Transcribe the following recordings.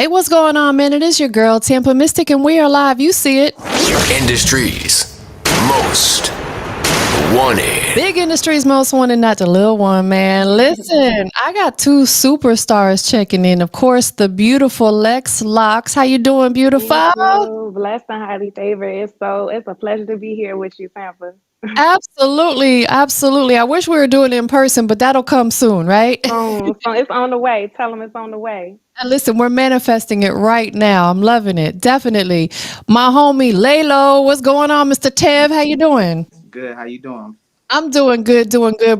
Hey, what's going on, man? It is your girl, TampaMystic, and we are live. You see it. Industry's most wanted. Big Industry's most wanted, not the little one, man. Listen, I got two superstars checking in. Of course, the beautiful Lexlocs. How you doing, Thank beautiful? you. Blessed and highly favored. It's a pleasure to be here with you, Tampa. Absolutely, absolutely. I wish we were doing it in person, but that'll come soon, right? So it's on the way. Tell them it's on the way. And listen, we're manifesting it right now. I'm loving it. Definitely. My homie LayLow, what's going on, Mr. Tev? How you doing? Good. How you doing? I'm doing good,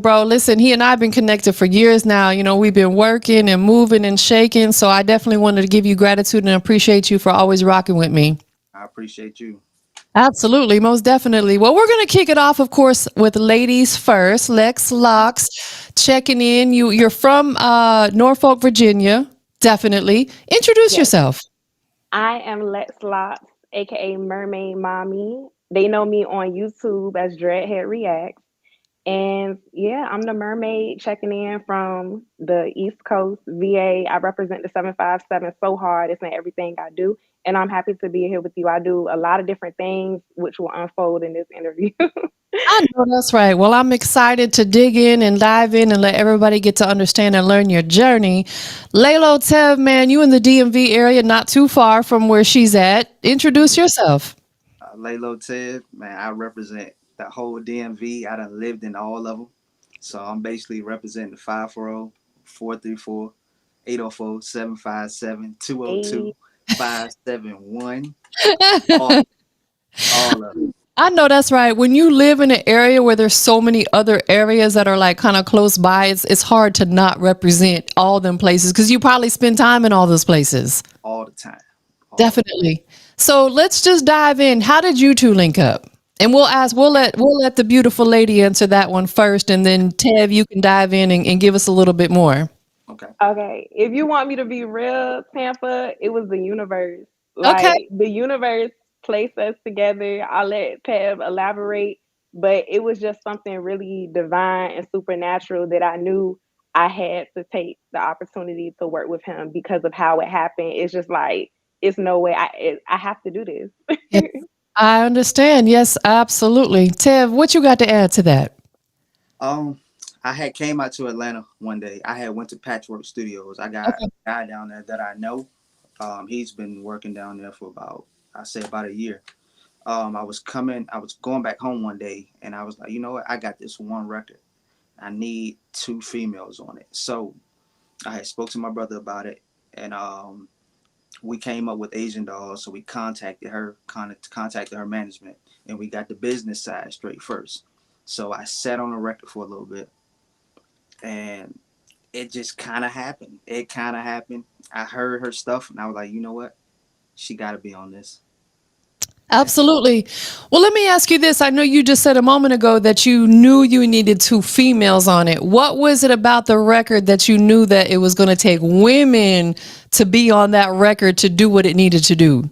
bro. Listen, he and I have been connected for years now. You know, we've been working and moving and shaking. So I definitely wanted to give you gratitude and appreciate you for always rocking with me. I appreciate you. Absolutely, most definitely. Well, we're gonna kick it off, of course, with ladies first. Lex Locks checking in. You're from Norfolk, Virginia. Definitely. Introduce Yes. yourself. I am Lex Locks, aka Mermaid Mommy. They know me on YouTube as Dreadhead Reacts. And yeah, I'm the mermaid checking in from the East Coast, VA. I represent the 757 so hard. It's in everything I do. And I'm happy to be here with you. I do a lot of different things, which will unfold in this interview. I know that's right. Well, I'm excited to dig in and dive in and let everybody get to understand and learn your journey. LayLow Tev, man, you in the DMV area, not too far from where she's at. Introduce yourself. LayLow Tev, man, I represent the whole DMV. I done lived in all of them. So I'm basically representing the 540, 434, 804, 757, 202, Hey, 571. All, all of it. I know that's right. When you live in an area where there's so many other areas that are like kind of close by, it's hard to not represent all them places because you probably spend time in all those places. All the time. All the Definitely. So let's just dive in. How did you two link up? And we'll let the beautiful lady answer that one first, and then Tev, you can dive in and give us a little bit more. Okay. okay. If you want me to be real, Tampa, it was the universe. Okay. Like the universe placed us together. I'll let Tab elaborate, but it was just something really divine and supernatural that I knew I had to take the opportunity to work with him because of how it happened. It's just like it's no way I have to do this. Yeah, I understand. Yes, absolutely. Tev, what you got to add to that? Um, I had came out to Atlanta one day. I had went to Patchwork Studios. I got a Okay. guy down there that I know. He's been working down there for about a year. I was going back home one day and I was like, you know what? I got this one record. I need two females on it. So I had spoke to my brother about it and we came up with Asian Dolls. So we contacted her management and we got the business side straight first. So I sat on the record for a little bit and it just kind of happened. It kind of happened. I heard her stuff and I was like, you know what? She got to be on this. And Absolutely. Well, let me ask you this. I know you just said a moment ago that you knew you needed two females on it. What was it about the record that you knew that it was going to take women to be on that record to do what it needed to do?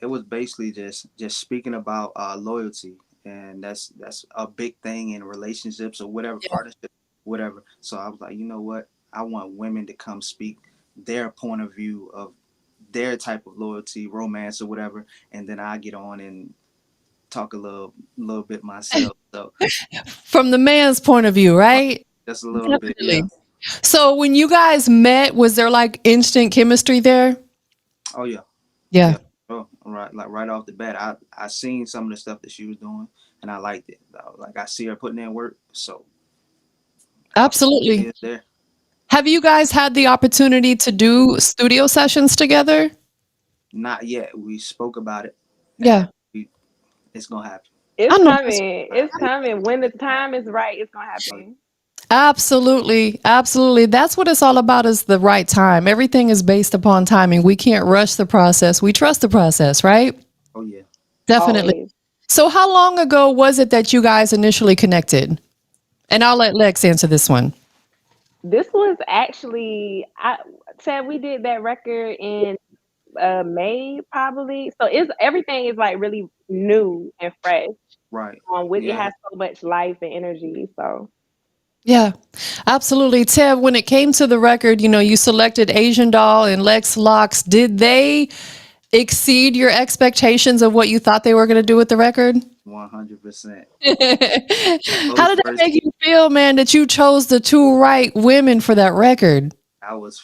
it was basically just speaking about loyalty, and that's a big thing in relationships or whatever partnership, whatever. So I was like, you know what? I want women to come speak their point of view of their type of loyalty, romance, or whatever, and then I get on and talk a little bit myself. So From the man's point of view, right? just a little bit, yeah. Definitely. So when you guys met, was there like instant chemistry there? Oh yeah, Yeah, yeah. Oh, right, like right off the bat, I seen some of the stuff that she was doing, and I liked it. Like I see her putting in work, so opportunity absolutely. is there. Have you guys had the opportunity to do studio sessions together? Not yet. We spoke about it, and Yeah, it's gonna happen. I It's know that's coming. It's coming. When the time is right, it's gonna Oh, happen. absolutely, absolutely. That's what it's all about is the right time. Everything is based upon timing. We can't rush the process. We trust the process, right? oh yeah. Definitely. Always. So how long ago was it that you guys initially connected? And I'll let Lex answer this one. This was actually I said we did that record in May probably. So it's everything is like really new and fresh. Right. With it Yeah. has so much life and energy. So Yeah, absolutely. Tev, when it came to the record, you selected Asian Doll and Lex Locks. Did they exceed your expectations of what you thought they were going to do with the record? 100%. How Those did that first, make you feel, man, that you chose the two right women for that record? I was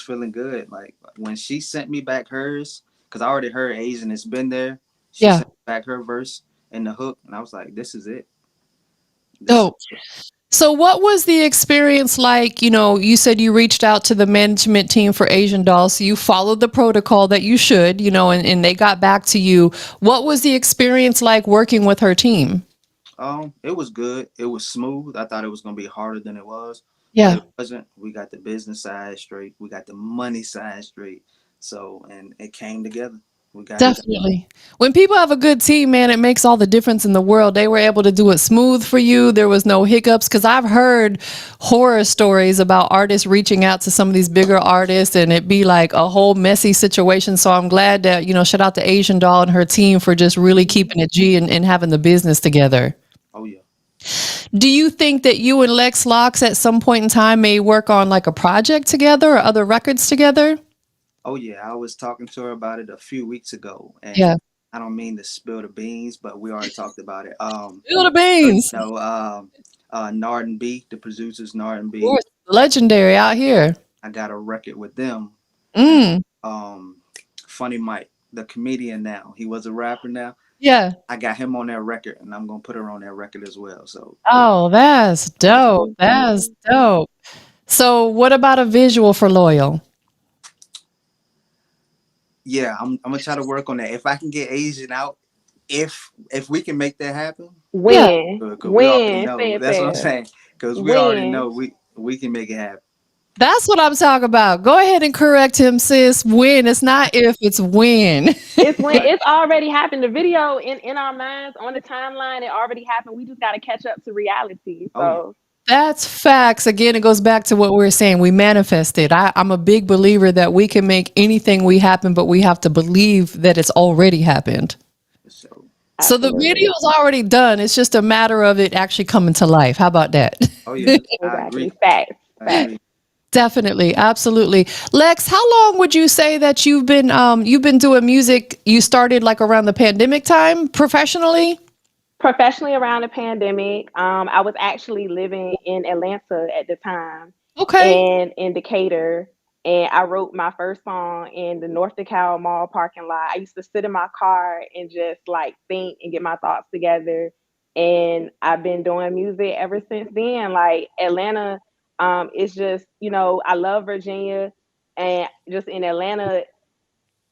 feeling good. Like when she sent me back hers, because I already heard Asian. It's been there. She Yeah. sent back her verse and the hook, and I was like, "This is it. This is Oh, it." so what was the experience like? You said you reached out to the management team for Asian Dolls. So you followed the protocol that you should, and they got back to you. What was the experience like working with her team? It was good. It was smooth. I thought it was gonna be harder than it was, but Yeah. it wasn't. We got the business side straight. We got the money side straight. So, and it came together. We got it done. Definitely. When people have a good team, man, it makes all the difference in the world. They were able to do it smooth for you. There was no hiccups because I've heard horror stories about artists reaching out to some of these bigger artists and it be like a whole messy situation. So I'm glad that, shout out to Asian Doll and her team for just really keeping it G and having the business together. Oh yeah. Do you think that you and Lex Locks at some point in time may work on like a project together or other records together? Oh yeah. I was talking to her about it a few weeks ago, and Yeah. I don't mean to spill the beans, but we already talked about it. Feel the So, you beans. know, Nard and B, the producers Nard and B. Course, legendary out here. I got a record with them. And Mm, Funny Mike, the comedian now, he was a rapper now. yeah. I got him on that record, and I'm gonna put her on that record as well. So Oh, that's yeah, dope. That's Mhm. dope. So, what about a visual for Loyal? yeah, I'm gonna try to work on that. If I can get Asian out, if we can make that happen, Yeah, because we already When, say know. it That's what I'm there. saying. Because we already When. know we can make it happen. that's what I'm talking about. Go ahead and correct him, sis. When. It's not if, it's when. It's when Right. it's already happened. The video in our minds on the timeline, it already happened. We just got to catch up to reality. Oh yeah. So That's facts. Again, it goes back to what we are saying. We manifest it. I'm a big believer that we can make anything we happen, but we have to believe that it's already happened. So So the absolutely, video's already done. It's just a matter of it actually coming to life. How about that? oh yeah, I exactly. agree. Facts, I facts. agree. Definitely, absolutely. Lex, how long would you say that you've been doing music? You started like around the pandemic time professionally? Professionally around the pandemic, I was actually living in Atlanta at the time Okay. and in Decatur. And I wrote my first song in the North DeKalb Mall parking lot. I used to sit in my car and just like think and get my thoughts together. And I've been doing music ever since then. Like Atlanta, it's just, I love Virginia. And just in Atlanta,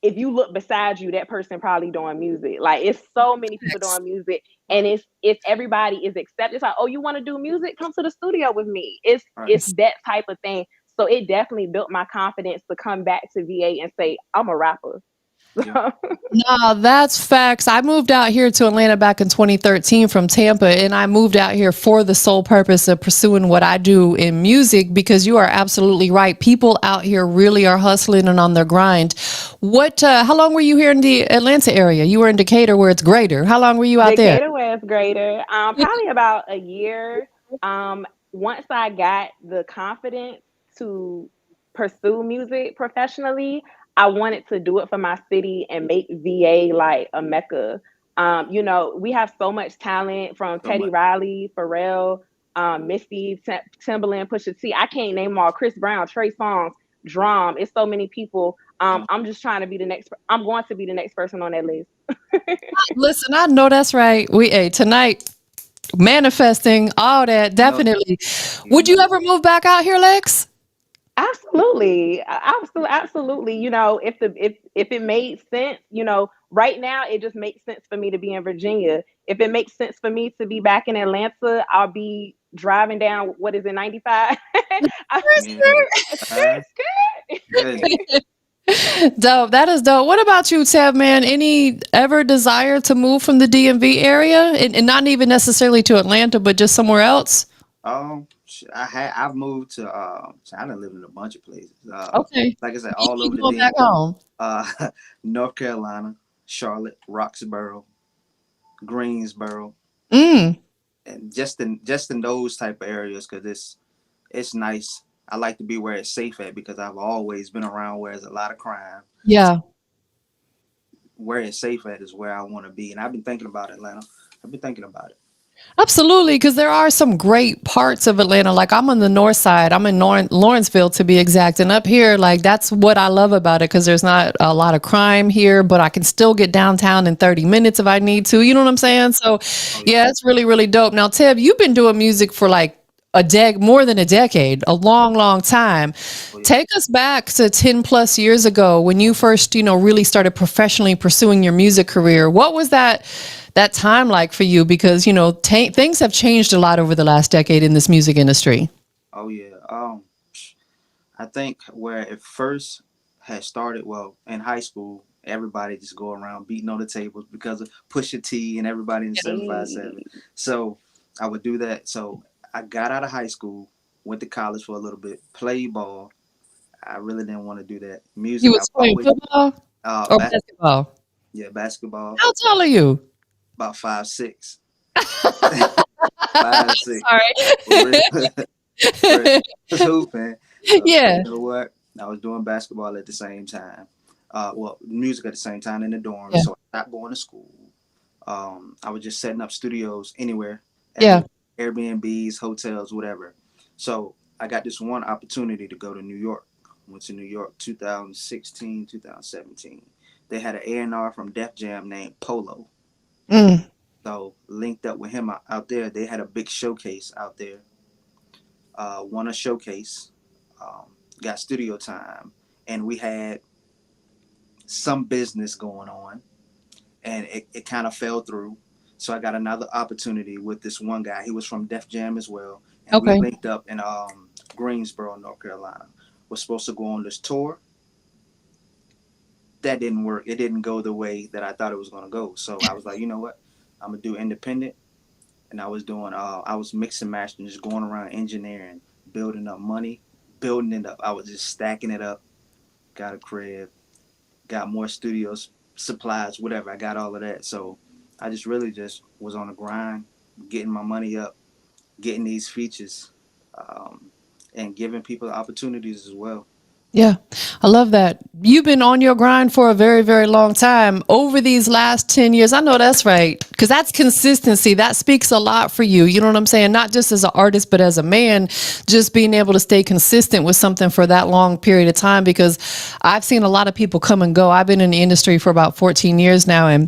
if you look beside you, that person probably doing music. Like it's so many people Thanks. doing music, and it's everybody is accepted. It's like, oh, you want to do music? Come to the studio with me. It's Right. that type of thing. So it definitely built my confidence to come back to VA and say I'm a rapper. Yeah. No, that's facts. I moved out here to Atlanta back in 2013 from Tampa, and I moved out here for the sole purpose of pursuing what I do in music because you are absolutely right. People out here really are hustling and on their grind. How long were you here in the Atlanta area? You were in Decatur where it's greater. How long were you out there? Decatur West Grader. Probably about a year. Once I got the confidence to pursue music professionally, I wanted to do it for my city and make VA like a mecca. We have so much talent from So Teddy much. Riley, Pharrell, Missy, Timberland, Pusha T. I can't name them all. Chris Brown, Trey Songz, Drum. It's so many people. I'm just trying to be the next. I'm going to be the next person on that list. Listen, I know that's right. Tonight manifesting all that You know, definitely. you Would know. you ever move back out here, Lex? Absolutely, absolutely. If it made sense, right now it just makes sense for me to be in Virginia. If it makes sense for me to be back in Atlanta, I'll be driving down what is it 95. Yeah. Skirt, skirt. Yeah. Dope. That is dope. What about you, Tab, man? Any ever desire to move from the DMV area and not even necessarily to Atlanta, but just somewhere else? I've moved to I done lived in a bunch of places. Okay. Like I said, You all over keep the going DM, back home. uh, North Carolina, Charlotte, Roxborough, Greensboro, Mm. and just in those type of areas, because it's nice. I like to be where it's safe at because I've always been around where there's a lot of crime. Yeah. Where it's safe at is where I want to be, and I've been thinking about Atlanta. I've been thinking about it. Absolutely, because there are some great parts of Atlanta. Like I'm on the north side. I'm in Lawrenceville to be exact. And up here, like that's what I love about it because there's not a lot of crime here, but I can still get downtown in 30 minutes if I need to. You know what I'm saying? So, Oh yeah, yeah, it's really, really dope. Now, Tev, you've been doing music for like more than a decade, a long, long time. oh yeah. Take us back to 10 plus years ago when you first, really started professionally pursuing your music career. What was that time like for you? Because, things have changed a lot over the last decade in this music industry. Oh yeah. I think where it first had started, well, in high school, everybody just go around beating on the tables because of Pusha T and everybody in the 757. Hey, So I would do that. So I got out of high school, went to college for a little bit, played ball. I really didn't want to do that. You Music, I've was playing always football or bas- basketball? yeah, basketball, How tall are you? about 5'6", 5'6", for Sorry. real. For real. I was hooping. So Yeah. you know what? I was doing basketball at the same time. Well, music at the same time in the dorm. Yeah. So I stopped going to school. I was just setting up studios anywhere, Yeah. everywhere, Airbnbs, hotels, whatever. So I got this one opportunity to go to New York. Went to New York 2016, 2017. They had an A&R from Def Jam named Polo. Mm. So linked up with him out there. They had a big showcase out there. Won a showcase. Got studio time, and we had some business going on, and it kind of fell through. So I got another opportunity with this one guy. He was from Def Jam as well, and we Okay. linked up in Greensboro, North Carolina. Was supposed to go on this tour. That didn't work. It didn't go the way that I thought it was gonna go. So I was like, you know what? I'm gonna do independent, and I was mixing mastering, just going around engineering, building up money, building it up. I was just stacking it up. Got a crib, got more studios, supplies, whatever. I got all of that. So I just really just was on the grind, getting my money up, getting these features, um, and giving people opportunities as well. Yeah, I love that. You've been on your grind for a very, very long time. Over these last 10 years, I know that's right, because that's consistency. That speaks a lot for you. You know what I'm saying? Not just as an artist, but as a man, just being able to stay consistent with something for that long period of time, because I've seen a lot of people come and go. I've been in the industry for about 14 years now, and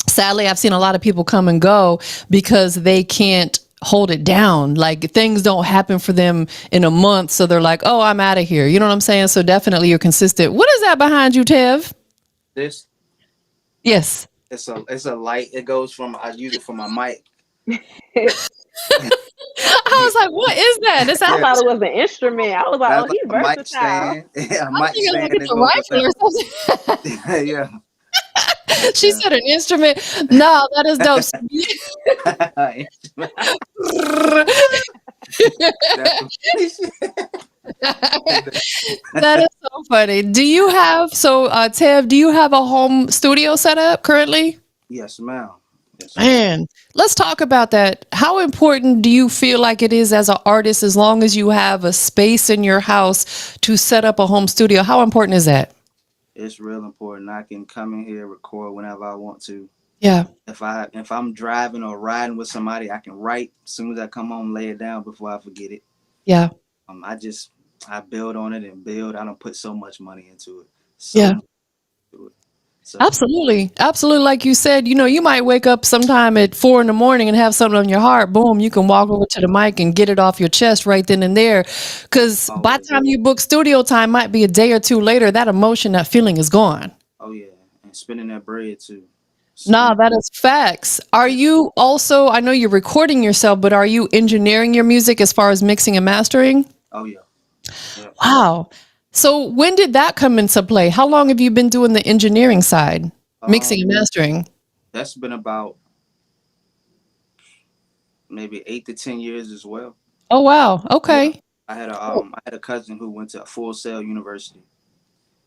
sadly, I've seen a lot of people come and go because they can't hold it down. Like things don't happen for them in a month. So they're like, oh, I'm out of here. You know what I'm saying? So definitely you're consistent. What is that behind you, Tev? This Yes. it's a light. It goes from I use it for my mic. I was like, what is that? It's I Yeah, thought it actually, was an instrument. I was like, oh, that's like he's a mic versatile. stand. Yeah, a I'm mic thinking like stand it's that a goes rifle or whatever. something. Yeah, She yeah. said an instrument. No, that is dope. That is so funny. Do you have, Tev, do you have a home studio set up currently? Yes, ma'am. Yes, ma'am. Man, let's talk about that. How important do you feel like it is as an artist, as long as you have a space in your house to set up a home studio? How important is that? It's real important. I can come in here, record whenever I want to. Yeah, If I'm driving or riding with somebody, I can write as soon as I come home, lay it down before I forget it. yeah, I build on it and build. I don't put so much money into it, so yeah. much into it. So Absolutely. Absolutely. Like you said, you might wake up sometime at 4 in the morning and have something on your heart. Boom, you can walk over to the mic and get it off your chest right then and there. Because by the always, time you book studio time, might be a day or two later, that emotion, that feeling is gone. oh yeah, and spending that bread too. Nah, Spend, that is facts. Are yeah. you also, I know you're recording yourself, but are you engineering your music as far as mixing and mastering? Oh yeah, yeah. Wow. So when did that come into play? How long have you been doing the engineering side, mixing and Um, mastering? that's been about maybe 8 to 10 years as well. Oh, wow. Yeah, Okay. I had a cousin who went to Full Sail University,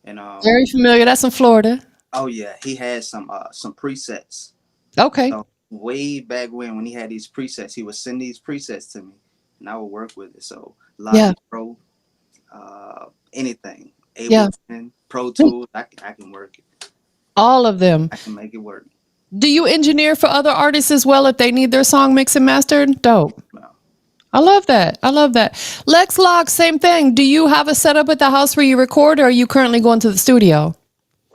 and Very familiar. That's in Florida. oh yeah, he had some presets. Okay. So way back when he had these presets. He would send these presets to me, and I would work with it. So Yeah. Logic Pro, anything, Yeah. Ableton, Pro Tools, I can work it. All of them. I can make it work. Do you engineer for other artists as well if they need their song mixed and mastered? Dope. Well, I love that. I love that. Lex Lock, same thing. Do you have a setup at the house where you record, or are you currently going to the studio?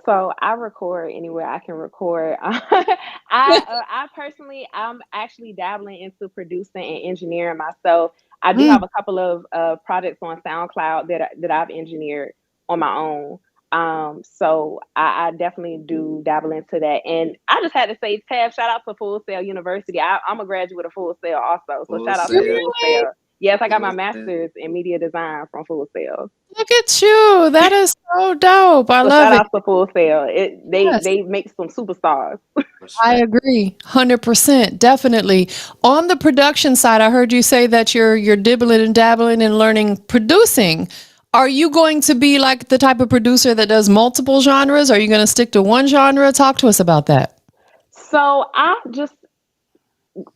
So I record anywhere I can record. I personally, I'm actually dabbling into producing and engineering myself. I do Mm, have a couple of projects on SoundCloud that I've engineered on my own. So I definitely do dabble into that. And I just had to say, Tab, shout out to Full Sail University. I'm a graduate of Full Sail also, so Full shout out to Sail, Full really? Sail. Yes, I got my Full Sail. master's in media design from Full Sail. Look at you. That is so dope. I So love shout it. out to Full Sail. Yes. They make some superstars. I Respect. agree, 100%, definitely. On the production side, I heard you say that you're dibbling and dabbling and learning producing. Are you going to be like the type of producer that does multiple genres? Are you going to stick to one genre? Talk to us about that. So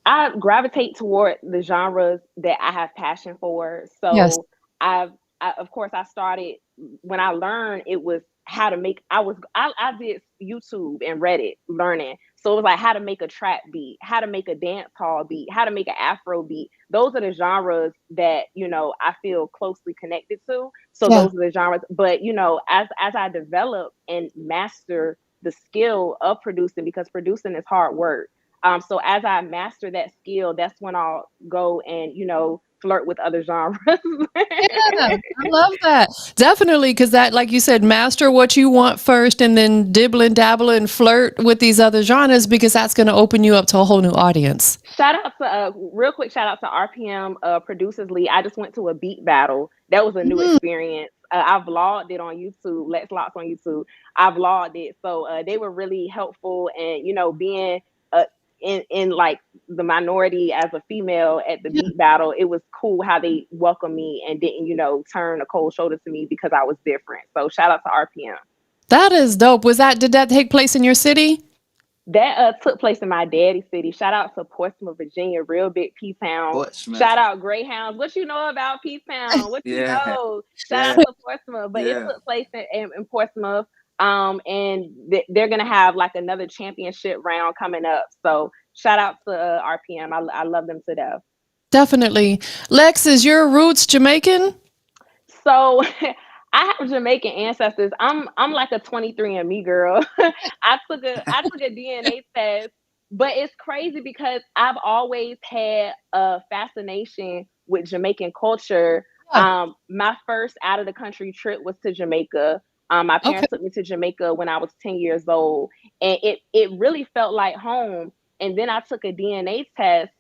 I gravitate toward the genres that I have passion for. Yes. So I've of course I started when I learned it was how to make I did YouTube and Reddit learning. So it was like how to make a trap beat, how to make a dance hall beat, how to make an Afro beat. Those are the genres that, I feel closely connected to. So Yeah. those are the genres. But as I develop and master the skill of producing, because producing is hard work. So as I master that skill, that's when I'll go and flirt with other genres. Yeah, I love that. Definitely, because that, like you said, master what you want first and then dibble and dabble and flirt with these other genres because that's going to open you up to a whole new audience. Shout out to real quick shout out to RPM Producers League. I just went to a beat battle. That was a new Mm, experience. I vlogged it on YouTube. Let's Lots on YouTube. I vlogged it, so they were really helpful. And being uh, in like the minority as a female at the yeah, beat battle, it was cool how they welcomed me and didn't turn a cold shoulder to me because I was different. So shout out to RPM. that is dope. Did that take place in your city? That took place in my daddy city. Shout out to Portsmouth, Virginia, real big P Town. Portsmouth. Shout out Greyhounds. What you know about P Town? What you Yeah, know? Shout out yeah, to Portsmouth. But it yeah. took place in Portsmouth. And they're gonna have like another championship round coming up. So shout out to RPM. I love them to death. Definitely. Lex, is your roots Jamaican? So I have Jamaican ancestors. I'm like a 23andMe girl. I took a DNA test, but it's crazy because I've always had a fascination with Jamaican culture. Yeah. My first out of the country trip was to Jamaica. My Okay. parents took me to Jamaica when I was 10 years old, and it really felt like home. And then I took a DNA test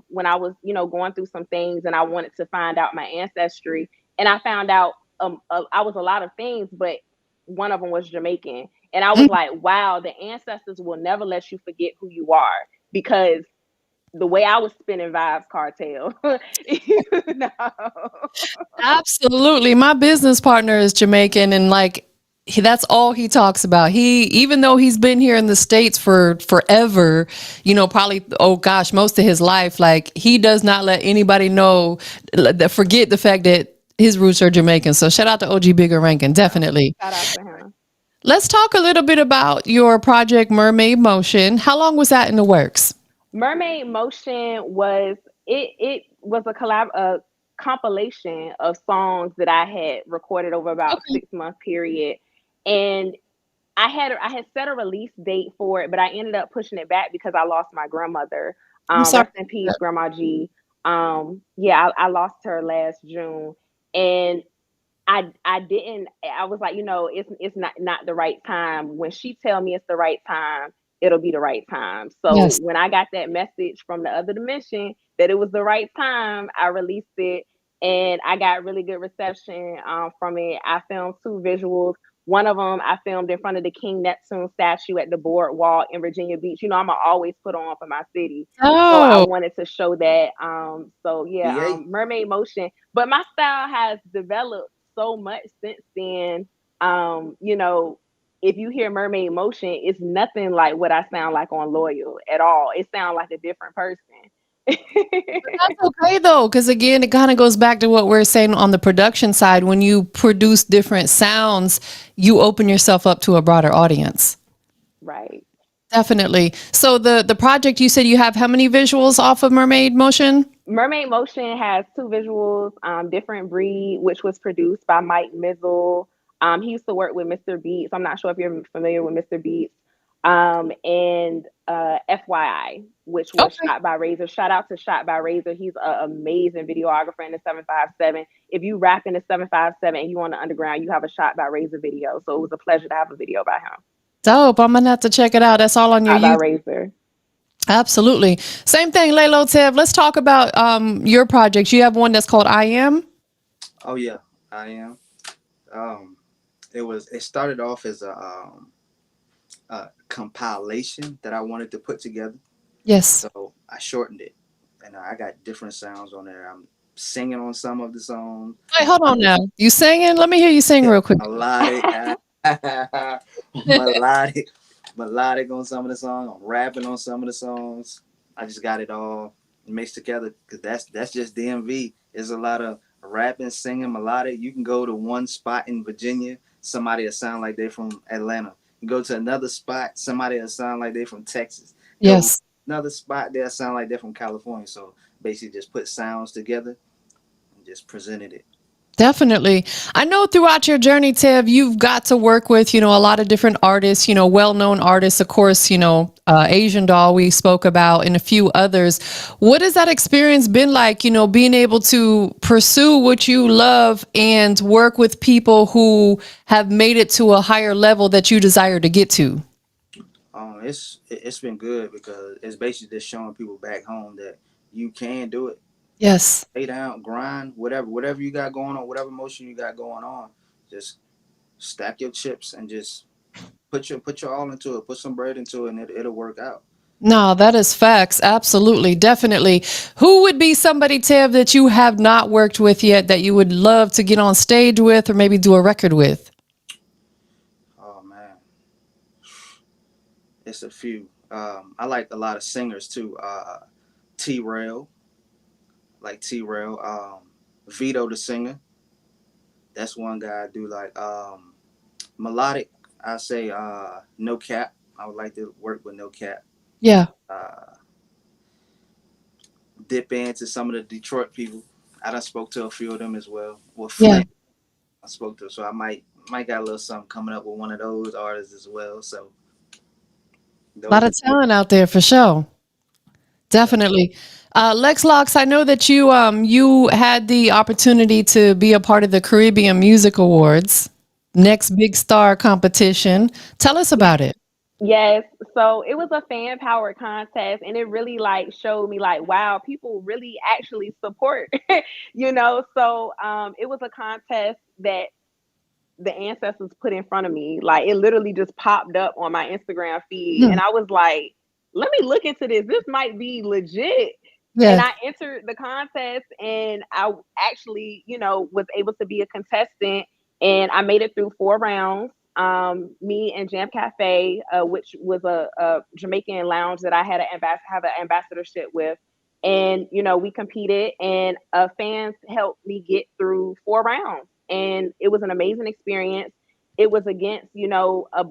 when I was, going through some things, and I wanted to find out my ancestry. And I found out I was a lot of things, but one of them was Jamaican. And I was Mm, like, wow, the ancestors will never let you forget who you are because the way I was spinning vibes cartel, you know. absolutely. My business partner is Jamaican and that's all he talks about. Even though he's been here in the States for forever, probably, oh gosh, most of his life, like he does not let anybody know, forget the fact that his roots are Jamaican. So shout out to OG Bigger Rankin, definitely. Shout out to him. Let's talk a little bit about your project Mermaid Motion. How long was that in the works? Mermaid Motion was it was a compilation of songs that I had recorded over about a Okay. 6 month period. And I had set a release date for it, but I ended up pushing it back because I lost my grandmother. I'm sorry. Rest in peace, Grandma G. Yeah, I lost her last June, and I didn't. I was like, it's not the right time. When she tell me it's the right time, it'll be the right time. So Yes. when I got that message from the other dimension that it was the right time, I released it, and I got really good reception from it. I filmed two visuals. One of them I filmed in front of the King Neptune statue at the boardwalk in Virginia Beach. I'ma always put on for my city. So I Oh, wanted to show that. So yeah, VA. Mermaid Motion. But my style has developed so much since then. You know, if you hear Mermaid Motion, it's nothing like what I sound like on Loyal at all. It sounds like a different person. That's okay though, because again, it kind of goes back to what we're saying on the production side. When you produce different sounds, you open yourself up to a broader audience. Right. Definitely. So the project you said you have how many visuals off of Mermaid Motion? Mermaid Motion has two visuals, Different Breed, which was produced by Mike Mizzle. He used to work with Mr. Beats. I'm not sure if you're familiar with Mr. Beats. And FYI, which was Okay. shot by Razor. Shout out to Shot by Razor. He's an amazing videographer in the 757. If you rap in the 757 and you on the underground, you have a Shot by Razor video. So it was a pleasure to have a video by him. Dope. I'm gonna have to check it out. That's all on your Shot by YouTube. Razor. Absolutely. Same thing, LayLow Tev. Let's talk about your projects. You have one that's called I Am. Oh yeah, I am. Um, it started off as a compilation that I wanted to put together. Yes. So I shortened it, and I got different sounds on there. I'm singing on some of the songs. Wait, hold on now. You singing? Let me hear you sing real quick. Melodic, melodic, melodic on some of the songs. I'm rapping on some of the songs. I just got it all mixed together because that's just DMV. There's a lot of rapping, singing, melodic. You can go to one spot in Virginia, somebody will sound like they're from Atlanta. You go to another spot, somebody will sound like they're from Texas. Go Yes. another spot, they'll sound like they're from California. So basically, just put sounds together and just presented it. Definitely. I know throughout your journey, Tev, you've got to work with, a lot of different artists, well-known artists, of course, Asian Doll we spoke about and a few others. What has that experience been like, being able to pursue what you love and work with people who have made it to a higher level that you desire to get to? It's been good because it's basically just showing people back home that you can do it. Yes. Lay down, grind, whatever you got going on, whatever motion you got going on, just stack your chips and just put your all into it, put some bread into it, and it'll work out. No, that is facts. Absolutely. Definitely. Who would be somebody, Tev, that you have not worked with yet that you would love to get on stage with or maybe do a record with? Oh man, it's a few. I like a lot of singers too. T Rail, like T Rail. Vito the singer. That's one guy I do like. Melodic. I say No Cap. I would like to work with No Cap. Yeah. Uh, dip into some of the Detroit people. I done spoke to a few of them as well. Well, Yeah. Flip, I spoke to, so I might got a little something coming up with one of those artists as well. So A lot those, of talent out there for sure. yeah. Definitely. Lexlocs, I know that you had the opportunity to be a part of the Caribbean Music Awards, next big star competition. Tell us about it. Yes, so it was a fan powered contest and it really like showed me like wow, people really actually support, So it was a contest that the ancestors put in front of me. Like it literally just popped up on my Instagram feed Hmm. and I was like, let me look into this. This might be legit. And Yeah. I entered the contest and I actually, was able to be a contestant and I made it through 4 rounds. Me and Jam Cafe, which was a Jamaican lounge that I had have an ambassadorship with. And, we competed and fans helped me get through 4 rounds. And it was an amazing experience. It was against, a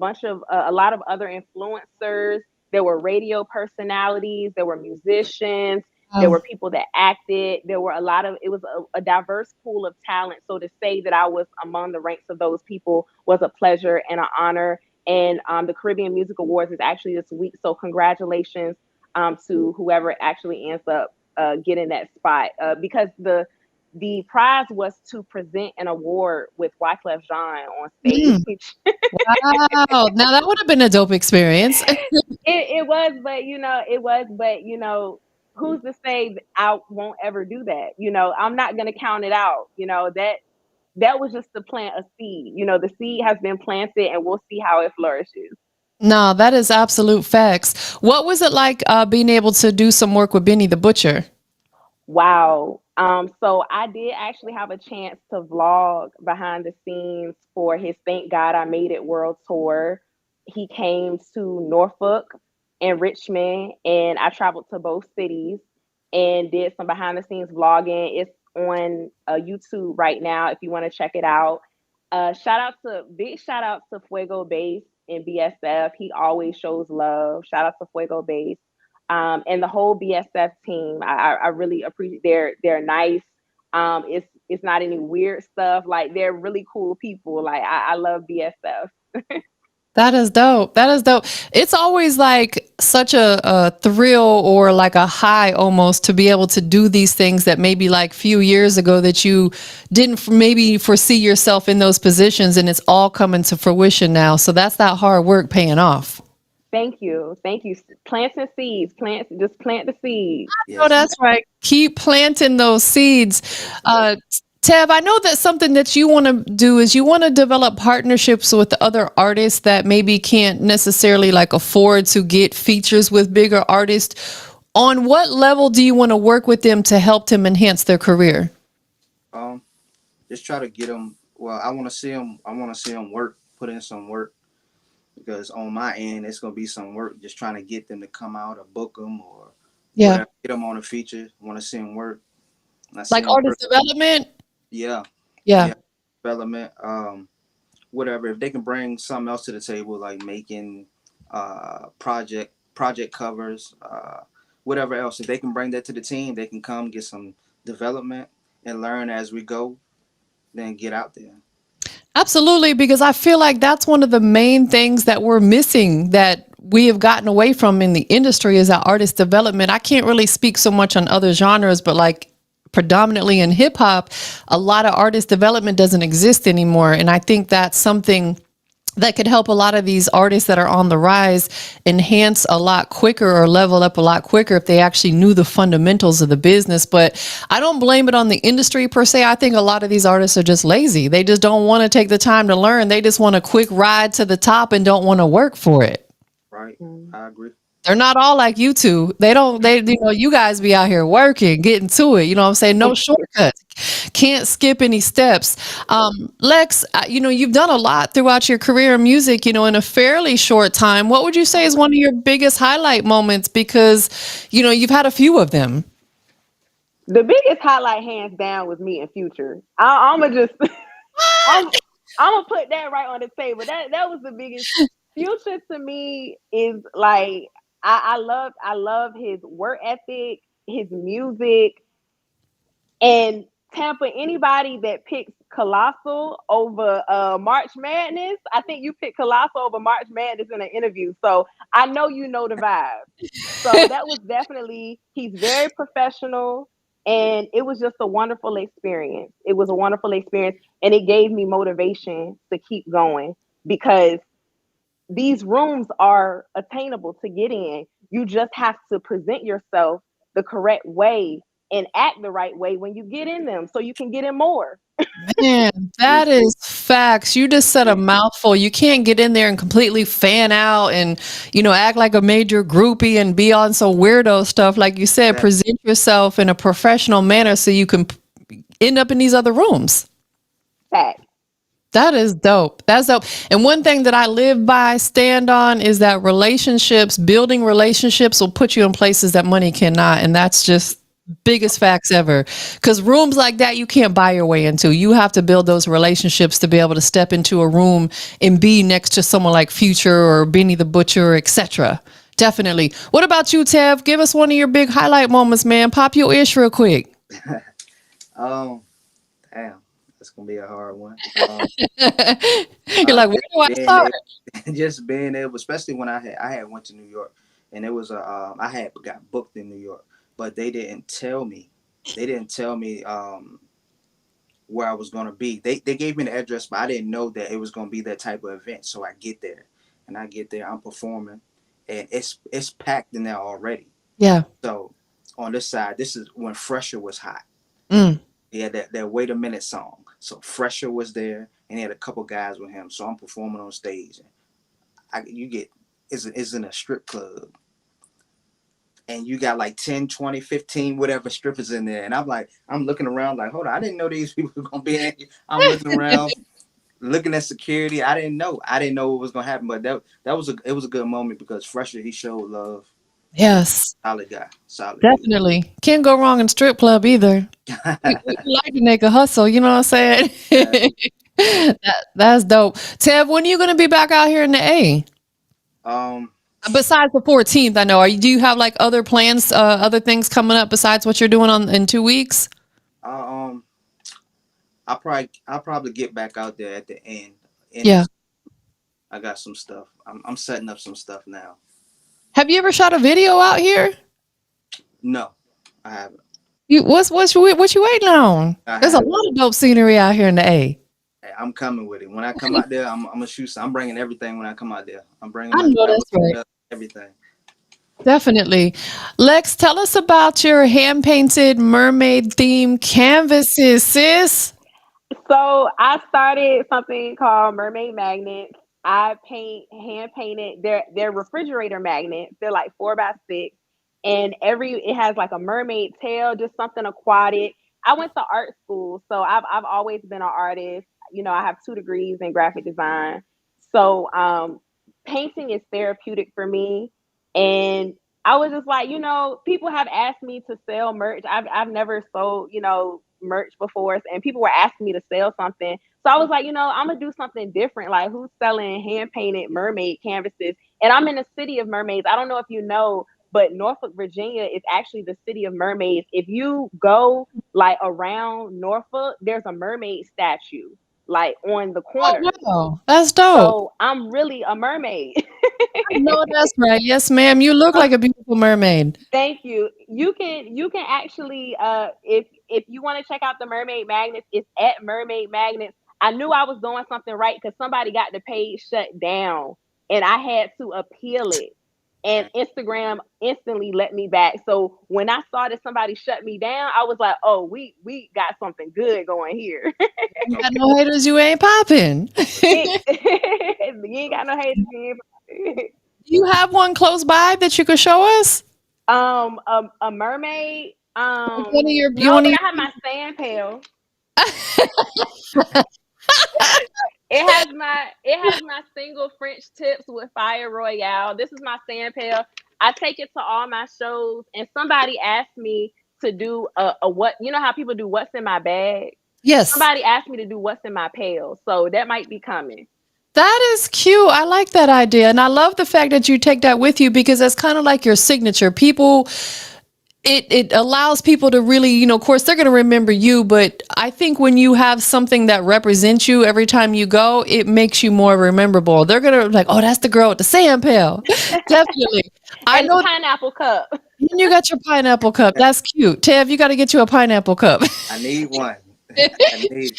lot of other influencers. There were radio personalities, there were musicians, there Wow. were people that acted. There were it was a diverse pool of talent. So to say that I was among the ranks of those people was a pleasure and an honor. And the Caribbean Music Awards is actually this week. So congratulations to whoever actually ends up getting that spot because the prize was to present an award with Wyclef Jean on Mm. stage. Wow. Now that would have been a dope experience. It was, but who's to say that I won't ever do that? I'm not gonna count it out. That was just to plant a seed. The seed has been planted, and we'll see how it flourishes. No, that is absolute facts. What was it like being able to do some work with Benny the Butcher? Wow. So I did actually have a chance to vlog behind the scenes for his Thank God I Made It World Tour. He came to Norfolk and Richmond, and I traveled to both cities and did some behind the scenes vlogging. It's on YouTube right now if you want to check it out. Big shout out to Fuego Base and BSF. He always shows love. Shout out to Fuego Base and the whole BSF team. I really appreciate. They're nice. It's not any weird stuff. Like they're really cool people. Like I love BSF. That is dope. That is dope. It's always like such a thrill or like a high almost to be able to do these things that maybe like few years ago that you didn't maybe foresee yourself in those positions, and it's all coming to fruition now. So that's that hard work paying off. Thank you, thank you. Planting seeds. Just plant the seeds. Oh, Yes, that's right. Keep planting those seeds. yes. Tev, I know that something that you want to do is you want to develop partnerships with other artists that maybe can't necessarily like afford to get features with bigger artists. On what level do you want to work with them to help them enhance their career? Um, just try to get them. Well, I want to see them. I want to see them work, put in some work, because on my end, it's gonna be some work. Just trying to get them to come out or book them or Yeah. whatever. Get them on a feature. Want to see them work. I see Like them work. artist development? Yeah, Yeah. yeah. Development. Whatever. If they can bring something else to the table, like making project covers, whatever else. If they can bring that to the team, they can come get some development and learn as we go. Then get out there. Absolutely, because I feel like that's one of the main things that we're missing that we have gotten away from in the industry is our artist development. I can't really speak so much on other genres, but like predominantly in hip hop, a lot of artist development doesn't exist anymore. And I think that's something that could help a lot of these artists that are on the rise enhance a lot quicker or level up a lot quicker if they actually knew the fundamentals of the business. But I don't blame it on the industry per se. I think a lot of these artists are just lazy. They just don't want to take the time to learn. They just want a quick ride to the top and don't want to work for it. Right. Mm. I agree. They're not all like you two. They don't, you guys be out here working, getting to it. You know what I'm saying? No shortcuts. Can't skip any steps. Lex, you've done a lot throughout your career in music, in a fairly short time. What would you say is one of your biggest highlight moments? Because, you've had a few of them. The biggest highlight, hands down, was me and Future. I'm gonna just, I'm, I'm gonna put that right on the table. That was the biggest. Future to me is like I love his work ethic, his music, and Tampa. Anybody that picks Colossal over March Madness, I think you picked Colossal over March Madness in an interview. So I know you know the vibe. So that was definitely, he's very professional, and it was just a wonderful experience. It was a wonderful experience, and it gave me motivation to keep going because these rooms are attainable to get in. You just have to present yourself the correct way and act the right way when you get in them so you can get in more. Man, that Agree. is facts. You just said a mouthful. You can't get in there and completely fan out and, act like a major groupie and be on some weirdo stuff. Like you said, That present yourself in a professional manner so you can end up in these other rooms. Fact. That is dope. That's dope. And one thing that I live by, stand on, is that building relationships will put you in places that money cannot. And that's just biggest facts ever. Because rooms like that, you can't buy your way into. You have to build those relationships to be able to step into a room and be next to someone like Future or Benny the Butcher, etc. Definitely. What about you, Tev? Give us one of your big highlight moments, man. Pop your ish real quick. um damn, that's gonna be a hard one. You're like, where Just do I being start? able, just being able, especially when I had went to New York, and it was I had got booked in New York, but they didn't tell me. They didn't tell me where I was gonna be. They gave me the address, but I didn't know that it was gonna be that type of event. So I get there, I'm performing, and it's packed in there already. Yeah. So on this side, this is when Fresher was hot. Mm. He had that Wait a Minute song. So Fresher was there, and he had a couple guys with him. So I'm performing on stage. And you get it's in a strip club. and you got like 10, 20, 15, whatever strippers in there. And I'm looking around like, hold on, I didn't know these people were gonna be in here. I'm looking around, looking at security. I didn't know. I didn't know what was gonna happen. But it was a good moment because Fresher, he showed love. Yes, Solid guy. Solid dude. definitely. Can't go wrong in strip club either. We like to make a hustle, you know what I'm saying? Yeah. That's dope. Tev, when are you gonna be back out here in the A? Um Besides the 14th, I know. Do you have like other plans, other things coming up besides what you're doing on in 2 weeks? I I'll probably get back out there at the end Yeah. of I got some stuff. I'm setting up some stuff now. Have you ever shot a video out here? No, I haven't. What you waiting on? I There's a haven't. lot of dope scenery out here in the A. Hey, I'm coming with it. When I come out there, I'm gonna shoot. I'm bringing everything when I come out there. I'm bringing I my know camera, that's right. everything. Definitely. Lex, tell us about your hand painted mermaid themed canvases, sis. So I started something called Mermaid Magnets. I hand painted. They're refrigerator magnets. They're like 4x6, and it has like a mermaid tail, just something aquatic. I went to art school, so I've always been an artist. You know, I have 2 degrees in graphic design. So painting is therapeutic for me, and I was just like, people have asked me to sell merch. I've never sold, merch before, and people were asking me to sell something. So I was like, I'm gonna do something different. Like, who's selling hand painted mermaid canvases? And I'm in the city of mermaids. I don't know if you know, but Norfolk, Virginia is actually the city of mermaids. If you go like around Norfolk, there's a mermaid statue like on the Oh, corner. wow. That's dope. So I'm really a mermaid. I know that's right. Yes, ma'am. You look like a beautiful mermaid. Thank you. You can actually if you want to check out the Mermaid Magnets, it's at Mermaid Magnets. I knew I was doing something right because somebody got the page shut down and I had to appeal it. And Dang. Instagram instantly let me back. So when I saw that somebody shut me down, I was like, "Oh, we got something good going here." You got no haters, you ain't popping. You ain't got no haters. You ain't- You have one close by that you could show us? a mermaid. Like one of your, you No, one of but your I have my sand pail. It has my single French tips with Fire Royale. This is my sand pail. I take it to all my shows, and somebody asked me to do a what, how people do what's in my bag. Yes. Somebody asked me to do what's in my pail, so that might be coming. That is cute. I like that idea. And I love the fact that you take that with you because that's kind of like your signature. People, it allows people to really, of course, they're going to remember you. But I think when you have something that represents you every time you go, it makes you more rememberable. They're going to like, oh, that's the girl with the sand pail. Definitely. I And the know. pineapple cup. And you got your pineapple cup. That's cute. Tev, you got to get you a pineapple cup. I need one. I need.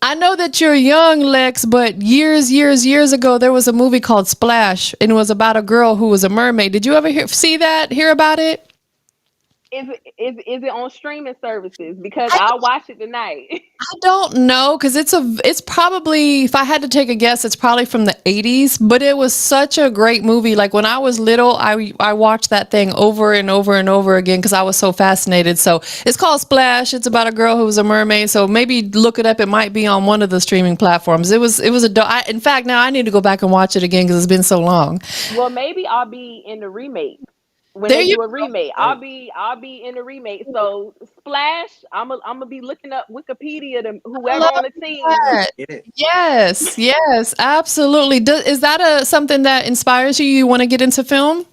I know that you're young, Lex, but years ago, there was a movie called Splash, and it was about a girl who was a mermaid. Did you ever hear about it? Is it on streaming services? Because I'll watch it tonight. I don't know because it's probably, if I had to take a guess, it's probably from the 80s, but it was such a great movie. Like when I was little, I watched that thing over and over and over again because I was so fascinated. So it's called Splash. It's about a girl who was a mermaid. So maybe look it up. It might be on one of the streaming platforms. In fact, now I need to go back and watch it again because it's been so long. Well, maybe I'll be in the remake. When There they you do a remake, Hey, I'll be in the remake. So Splash, I'm gonna be looking up Wikipedia to I whoever love on the team. that. get it. Yes, absolutely. Is that something that inspires you? You want to get into film?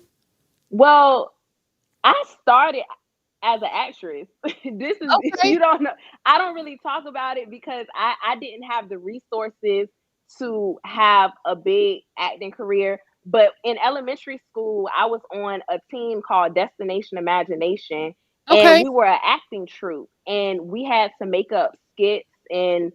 Well, I started as an actress. This is Okay. you don't know. I don't really talk about it because I didn't have the resources to have a big acting career. But in elementary school, I was on a team called Destination Imagination, and Okay. we were an acting troupe, and we had to make up skits and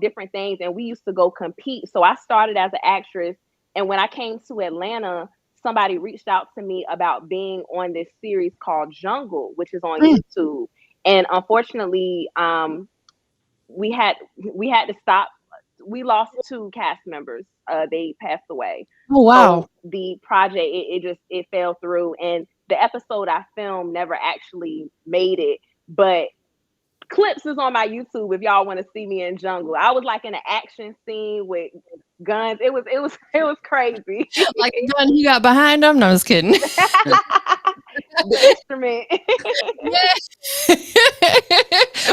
different things, and we used to go compete. So I started as an actress, and when I came to Atlanta, somebody reached out to me about being on this series called Jungle, which is on Mm. YouTube. And unfortunately, we had to stop we lost two cast members. They passed away. Oh wow. So the project it just it fell through, and the episode I filmed never actually made it. But clips is on my YouTube if y'all want to see me in jungle. I was like in an action scene with guns. It was crazy. Like the gun you got behind them? No, I'm just kidding. The instrument. Yeah.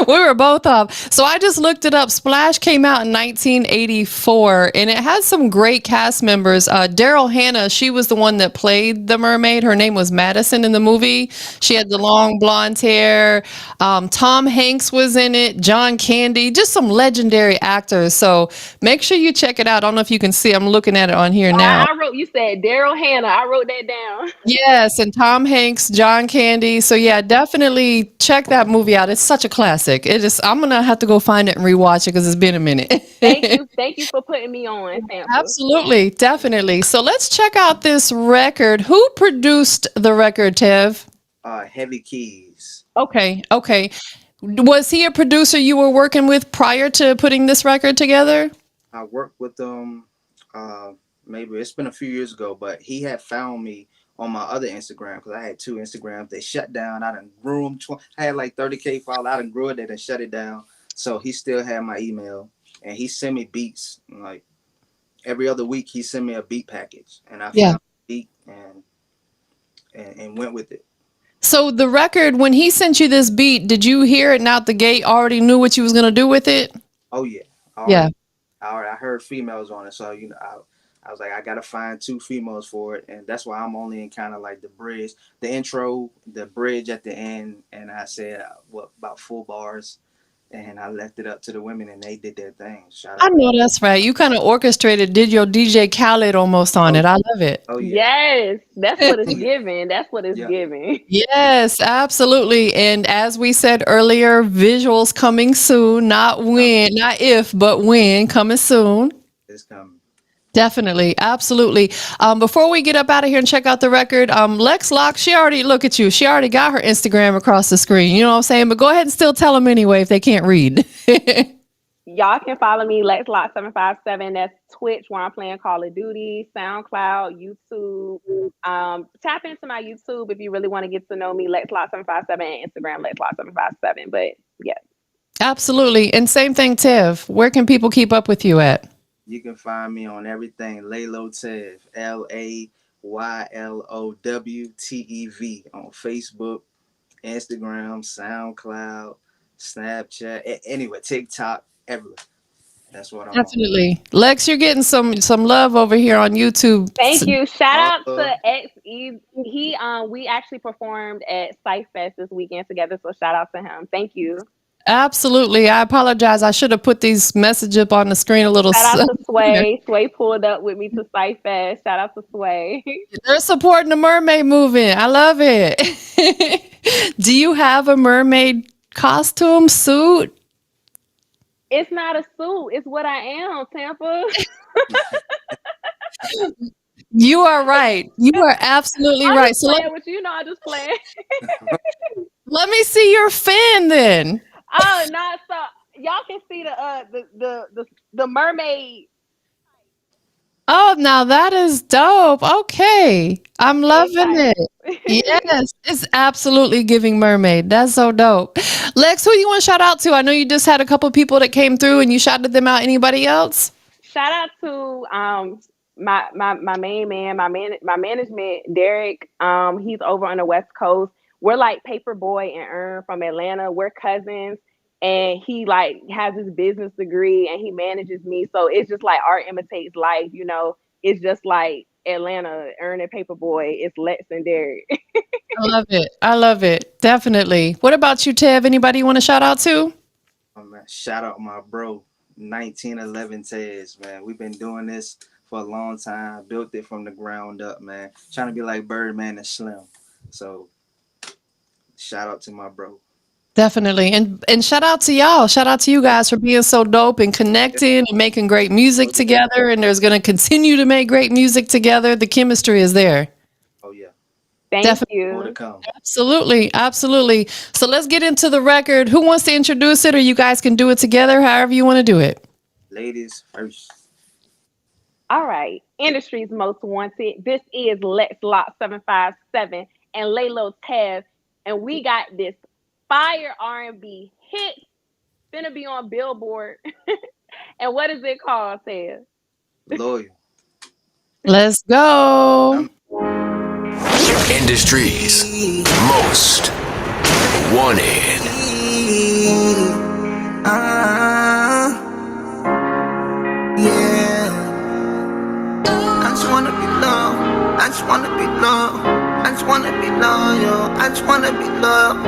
We were both off. So I just looked it up. Splash came out in 1984 and it had some great cast members. Daryl Hannah, she was the one that played the mermaid. Her name was Madison in the movie. She had the long blonde hair. Tom Hanks was in it. John Candy, just some legendary actors. So make sure you check it out. I don't know if you can see. I'm looking at it on here now. I wrote. You said Daryl Hannah. I wrote that down. Yes, and Tom Hanks, John Candy. So yeah, definitely check that movie out. It's such a classic. It is. I'm gonna have to go find it and rewatch it because it's been a minute. Thank you for putting me on, Tampa. Absolutely, definitely. So let's check out this record. Who produced the record, Tev? Heavy Keys. Okay, okay. Was he a producer you were working with prior to putting this record together? I worked with them. Maybe it's been a few years ago, but he had found me on my other Instagram because I had two Instagrams. They shut down. I done grew them. I had like 30K followers. I done grew it. They done shut it down. So he still had my email, and he sent me beats. Like every other week, he sent me a beat package, and I found a beat and went with it. So the record, when he sent you this beat, did you hear it and out the gate already knew what you was gonna do with it? Oh yeah. Yeah. I heard females on it, so I was like, I gotta find two females for it, and that's why I'm only in kind of like the bridge, the intro, the bridge at the end, and I said what about 4 bars, and I left it up to the women, and they did their thing. Shout I out! know that's right. You kind of orchestrated, did your DJ Khaled almost on it. I love it. Oh yeah, Yes, that's what it's oh yeah, giving. That's what it's yeah. giving. Yes, absolutely. And as we said earlier, visuals coming soon, not when, not if, but when, coming soon. It's coming. Definitely, absolutely. Before we get up out of here and check out the record, Lexlocs, she already look at you. She already got her Instagram across the screen. You know what I'm saying? But go ahead and still tell them anyway if they can't read. Y'all can follow me, LexLock757. That's Twitch where I'm playing Call of Duty, SoundCloud, YouTube. Tap into my YouTube if you really want to get to know me, LexLock757, and Instagram, LexLock757. But yeah. Absolutely. And same thing, Tev. Where can people keep up with you at? You can find me on everything. LayLow Tev, LayLowTev on Facebook, Instagram, SoundCloud, Snapchat, anyway, TikTok, everywhere. That's what I'm Definitely. Lex, you're getting some love over here on YouTube. Thank you. Shout out on. to XE. We actually performed at Cypher Fest this weekend together, so shout out to him. Thank you. Absolutely. I apologize. I should have put these messages up on the screen a little. Shout out to Sway. Sway pulled up with me to Cypher Fest. Shout out to Sway. They're supporting the mermaid movement. I love it. Do you have a mermaid costume suit? It's not a suit. It's what I am, Tampa. You are right. You are absolutely I'm right. just So playing with you. You know, I'm just playing. let me see your fin then. Oh, not so. Y'all can see the mermaid. Oh, now that is dope. Okay. I'm loving it. Yes, it's absolutely giving mermaid. That's so dope. Lex, who you want to shout out to? I know you just had a couple people that came through and you shouted them out. Anybody else? Shout out to my main man, my management, Derek. He's over on the West Coast. We're like Paperboy and Earn from Atlanta. We're cousins. And he like has his business degree and he manages me. So it's just like art imitates life, you know. It's just like Atlanta, Earn and Paperboy. It's Lex and Derek. I love it. I love it. Definitely. What about you, Tev? Anybody you want to shout out to? Oh, man. Shout out my bro, 1911 Tez, man. We've been doing this for a long time. Built it from the ground up, man. Trying to be like Birdman and Slim. So shout out to my bro. Definitely. And shout out to y'all. Shout out to you guys for being so dope and connecting and making great music together. And there's going to continue to make great music together. The chemistry is there. Oh, yeah. Thank Definitely. More to you. come. Absolutely. Absolutely. So let's get into the record. Who wants to introduce it, or you guys can do it together, however you want to do it? Ladies first. All right, industry's most wanted. This is Lexlocs 757 and LayLow Tev, and we got this fire R&B hit gonna be on Billboard. And what is it called, Tev? Loyal. Let's go. Industry's most wanted. Yeah. I just wanna be loved. I just wanna be loved. I just wanna be loyal. I just wanna be loved.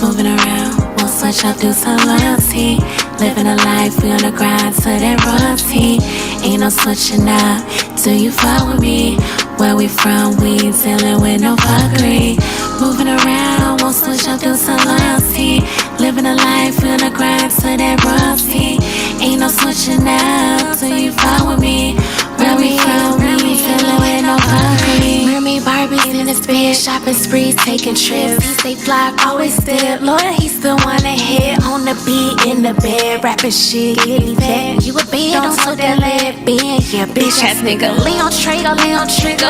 Moving around, won't switch up, do some loyalty. Living a life, we on the grind to that royalty. Ain't no switching up, do you fuck with me? Where we from, we ain't dealing with no fuckery. Moving around, won't switch up, do some loyalty. Living a life, we on the grind to that royalty. Ain't no switching up, do you fuck with me? Where we from, we ain't dealing with no fuckery. Mermaid Barbies in his bed, shopping sprees, taking trips. He stay fly, always still loyal, he still wanna hit. On the beat, in the bed, rapping shit, get me back. You a bed, don't talk that lead, bend, yeah, bitch ass nigga. Lay on trigger,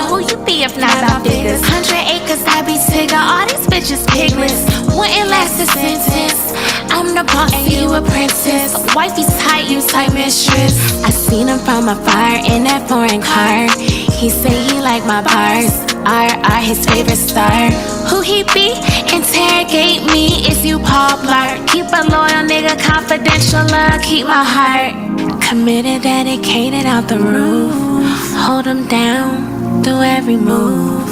who you be if not about diggers? 100 acres, I be tigger, all these bitches piglets. Wouldn't last a sentence. I'm the boss, you a princess. Wifey's tight, you tight mistress. I seen him from afar in that foreign car. He say he like my bars. R his favorite star. Who he be? Interrogate me. Is you Paul Blart? Keep a loyal nigga confidential. Love, keep my heart committed, dedicated out the roof. Hold him down, do every move.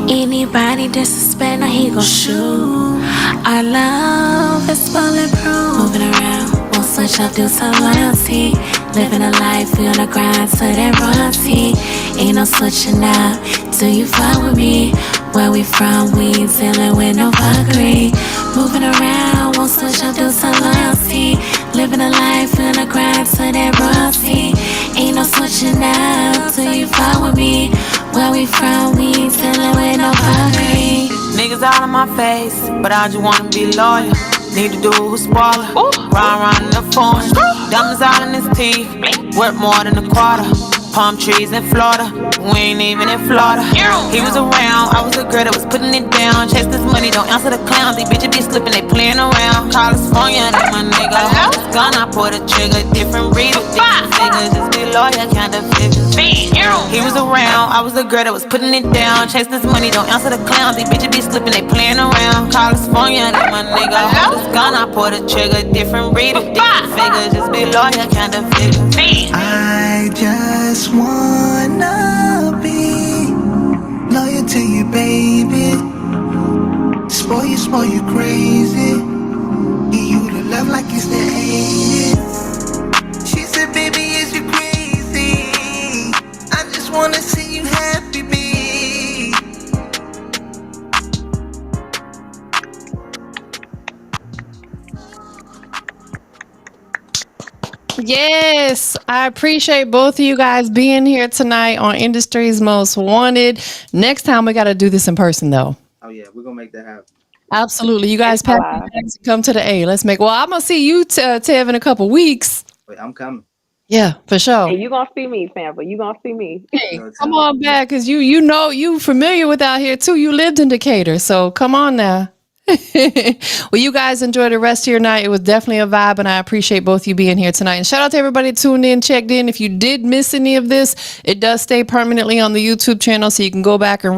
Anybody disrespect, now he gon' shoot. Our love is bulletproof. Moving around, won't switch up, do some loyalty. Living a life, we on the grind to that royalty. Ain't no switching up, do you fuck with me? Where we from, we ain't dealing with no fuckery. Moving around, won't switch up, do some loyalty. Living a life, we on the grind to that royalty. Ain't no switching up, do you fuck with me? Where we from, we ain't dealing with no fuckery. Niggas all in my face, but I just wanna be loyal. Need to do who's spoiler. Ride around in the phone. Diamonds all in his teeth. Worth more than a quarter. Palm trees in Florida. We ain't even in Florida. He was around, I was a girl that was putting it down. Chase this money, don't answer the clowns. These bitches be slipping, they playing around. California, that's my nigga. Hold this gun, I pull the trigger. Different breed with different figures. Just be loyal, kind of figures. He was around, I was a girl that was putting it down. Chase this money, don't answer the clowns. These bitches be slipping, they playing around. California, that's my nigga. Hold this gun, I pull the trigger. Different breed with different figures. Just be loyal, kind of figures. I just wanna be loyal to you, baby. Spoil you crazy. Give you the love like it's the 80s. She said, baby, is you crazy? I just wanna see you happy, baby. Yes, I appreciate both of you guys being here tonight on Industry's Most Wanted. Next time we got to do this in person though. Oh yeah, we're gonna make that happen. Absolutely. You guys pack your bags and come to the A. Let's make, well, I'm going to see you, Tev, in a couple weeks. Wait, I'm coming. Yeah, for sure. Hey, you gonna see me, Sample. You gonna see me. Hey, come on back, because you know you familiar with out here too. You lived in Decatur, so come on now. Well, you guys enjoy the rest of your night. It was definitely a vibe, and I appreciate both you being here tonight. And shout out to everybody tuned in, checked in. If you did miss any of this, it does stay permanently on the YouTube channel, so you can go back and